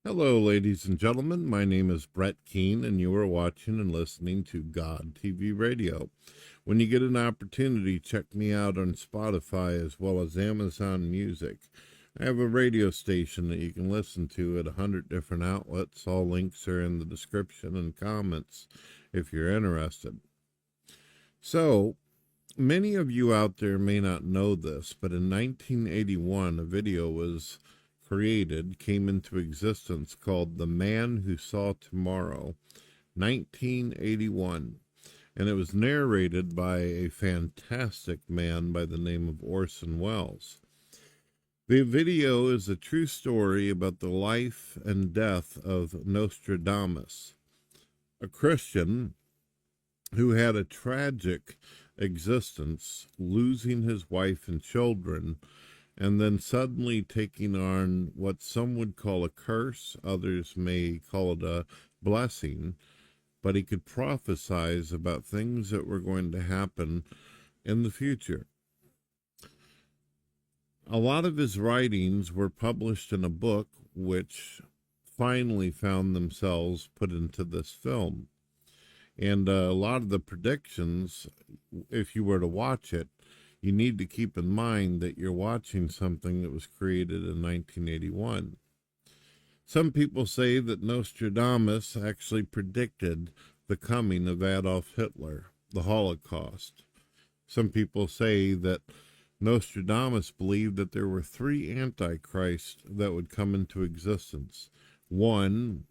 Hello, ladies and gentlemen. My name is Brett Keene, and you are watching and listening to God TV Radio. When you get an opportunity, check me out on Spotify as well as Amazon Music. I have a radio station that you can listen to at 100 different outlets. All links are in the description and comments if you're interested. So, many of you out there may not know this, but in 1981, a video was came into existence called The Man Who Saw Tomorrow, 1981. And it was narrated by a fantastic man by the name of Orson Welles. The video is a true story about the life and death of Nostradamus, a Christian who had a tragic existence, losing his wife and children, and then suddenly taking on what some would call a curse, others may call it a blessing, but he could prophesize about things that were going to happen in the future. A lot of his writings were published in a book which finally found themselves put into this film. And a lot of the predictions, if you were to watch it, you need to keep in mind that you're watching something that was created in 1981. Some people say that Nostradamus actually predicted the coming of Adolf Hitler, the Holocaust. Some people say that Nostradamus believed that there were three antichrists that would come into existence. One,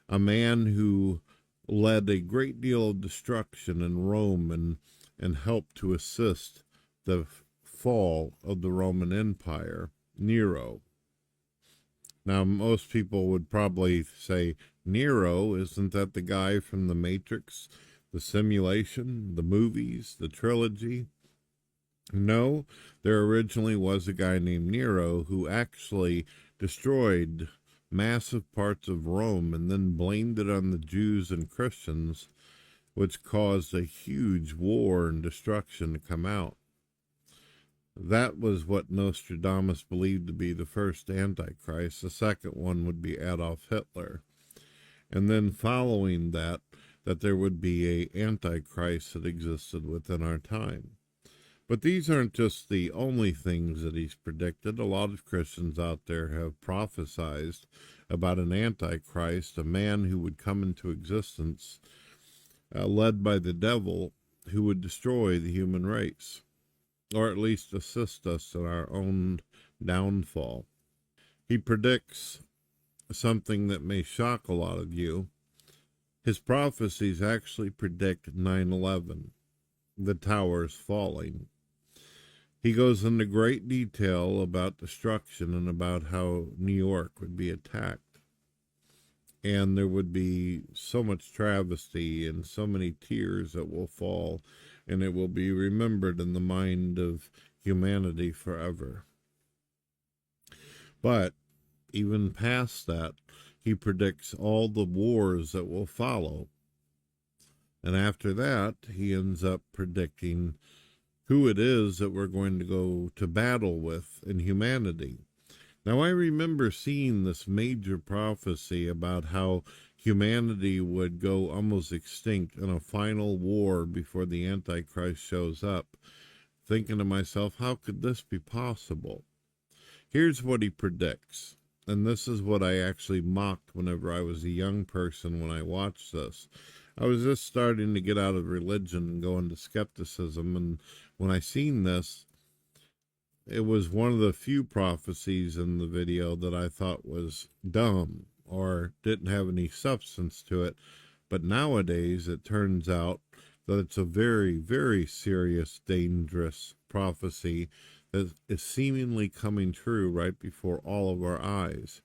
a man who led a great deal of destruction in Rome and helped to assist the fall of the Roman Empire, Nero. Now, most people would probably say, Nero, isn't that the guy from The Matrix, the simulation, the movies, the trilogy? No, there originally was a guy named Nero who actually destroyed massive parts of Rome and then blamed it on the Jews and Christians, which caused a huge war and destruction to come out. That was what Nostradamus believed to be the first Antichrist. The second one would be Adolf Hitler. And then following that there would be a Antichrist that existed within our time. But these aren't just the only things that he's predicted. A lot of Christians out there have prophesied about an Antichrist, a man who would come into existence, led by the devil, who would destroy the human race, or at least assist us in our own downfall. He predicts something that may shock a lot of you. His prophecies actually predict 9/11, the towers falling. He goes into great detail about destruction and about how New York would be attacked. And there would be so much travesty and so many tears that will fall, and it will be remembered in the mind of humanity forever. But even past that, he predicts all the wars that will follow. And after that, he ends up predicting who it is that we're going to go to battle with in humanity. Now, I remember seeing this major prophecy about how humanity would go almost extinct in a final war before the Antichrist shows up, thinking to myself, how could this be possible? Here's what he predicts, and this is what I actually mocked whenever I was a young person when I watched this. I was just starting to get out of religion and go into skepticism, and when I seen this, it was one of the few prophecies in the video that I thought was dumb or didn't have any substance to it. But nowadays, it turns out that it's a very, very serious, dangerous prophecy that is seemingly coming true right before all of our eyes.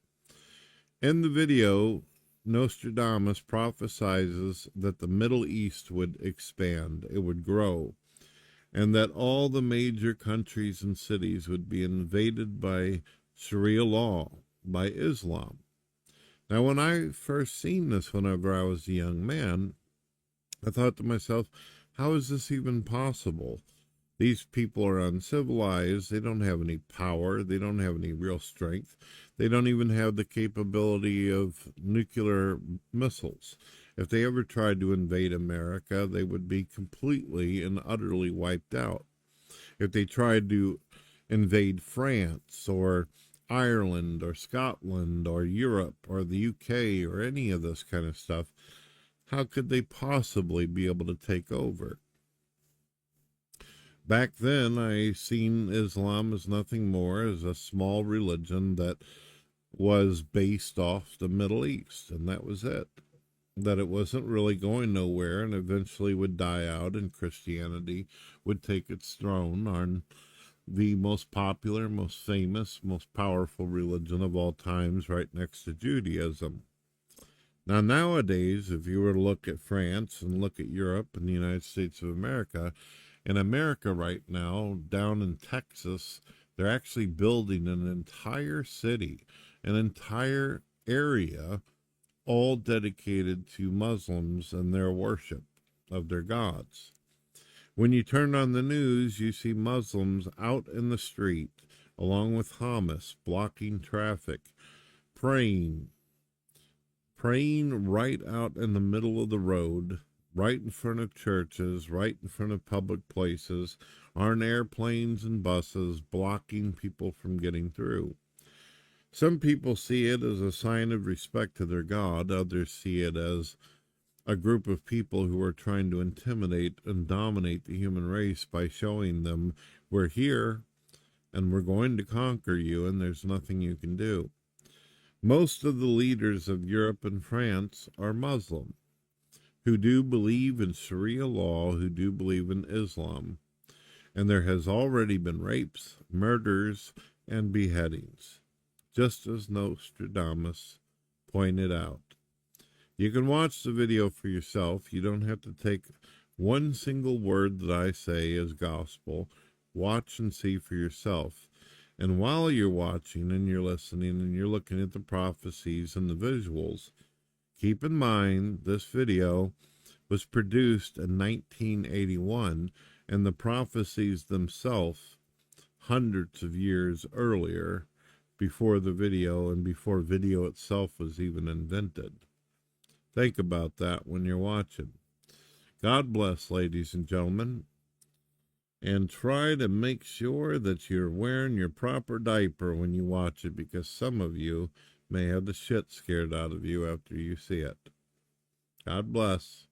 In the video, Nostradamus prophesizes that the Middle East would expand, it would grow, and that all the major countries and cities would be invaded by Sharia law, by Islam. Now, when I first seen this whenever I was a young man, I thought to myself, how is this even possible? These people are uncivilized. They don't have any power. They don't have any real strength. They don't even have the capability of nuclear missiles. If they ever tried to invade America, they would be completely and utterly wiped out. If they tried to invade France or Ireland or Scotland or Europe or the UK or any of this kind of stuff, how could they possibly be able to take over? Back then, I seen Islam as nothing more as a small religion that was based off the Middle East, and that was it. That it wasn't really going nowhere and eventually would die out, and Christianity would take its throne on the most popular, most famous, most powerful religion of all times, right next to Judaism. Now, nowadays, if you were to look at France and look at Europe and the United States of America, in America right now, down in Texas, they're actually building an entire city, an entire area, all dedicated to Muslims and their worship of their gods. When you turn on the news, you see Muslims out in the street, along with Hamas, blocking traffic, praying right out in the middle of the road, right in front of churches, right in front of public places, on airplanes and buses, blocking people from getting through. Some people see it as a sign of respect to their God. Others see it as a group of people who are trying to intimidate and dominate the human race by showing them, we're here and we're going to conquer you and there's nothing you can do. Most of the leaders of Europe and France are Muslim, who do believe in Sharia law, who do believe in Islam. And there has already been rapes, murders, and beheadings, just as Nostradamus pointed out. You can watch the video for yourself. You don't have to take one single word that I say as gospel. Watch and see for yourself. And while you're watching and you're listening and you're looking at the prophecies and the visuals, keep in mind this video was produced in 1981 and the prophecies themselves hundreds of years earlier, before the video and before video itself was even invented. Think about that when you're watching. God bless, ladies and gentlemen. And try to make sure that you're wearing your proper diaper when you watch it, because some of you may have the shit scared out of you after you see it. God bless.